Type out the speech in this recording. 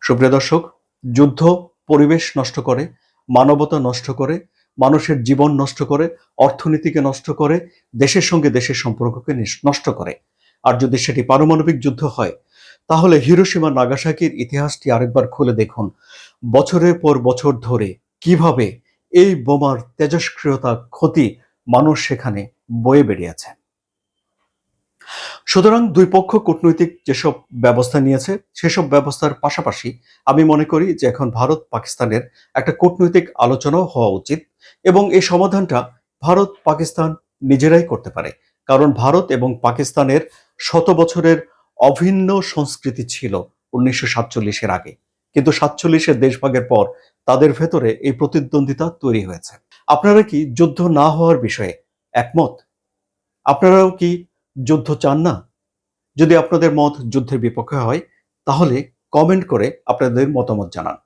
সুপ্রিয় দর্শক, যুদ্ধ পরিবেশ নষ্ট করে, মানবতা নষ্ট করে, মানুষের জীবন নষ্ট করে, অর্থনীতিকে নষ্ট করে, দেশের সঙ্গে দেশের সম্পর্ককে নষ্ট করে। আর যদি সেটি পারমাণবিক যুদ্ধ হয়, তাহলে হিরোশিমা নাগাসাকির ইতিহাসটি আরেকবার খুলে দেখুন। বছরের পর বছর ধরে কিভাবে এই বোমার তেজস্ক্রিয়তা, ক্ষতি মানুষ সেখানে বয়ে বেরিয়েছে। সুতরাং দুই পক্ষ কূটনৈতিক যেসব ব্যবস্থা নিয়েছে সেসব ব্যবস্থার পাশাপাশি আমি মনে করি যে এখন ভারত পাকিস্তানের একটা কূটনৈতিক আলোচনাও হওয়া উচিত, এবং এই সমাধানটা ভারত পাকিস্তান নিজেরাই করতে পারে। কারণ ভারত এবং পাকিস্তানের শত বছরের অভিন্ন সংস্কৃতি ছিল 1947-এর আগে, কিন্তু 47-এর দেশভাগের পর তাদের ভেতরে এই প্রতিদ্বন্দ্বিতা তৈরি হয়েছে। আপনারা কি যুদ্ধ না হওয়ার বিষয়ে একমত? আপনারাও কি যুদ্ধ চান না? যদি আপনাদের মত যুদ্ধের বিপক্ষে হয়, তাহলে কমেন্ট করে আপনাদের মতামত জানান।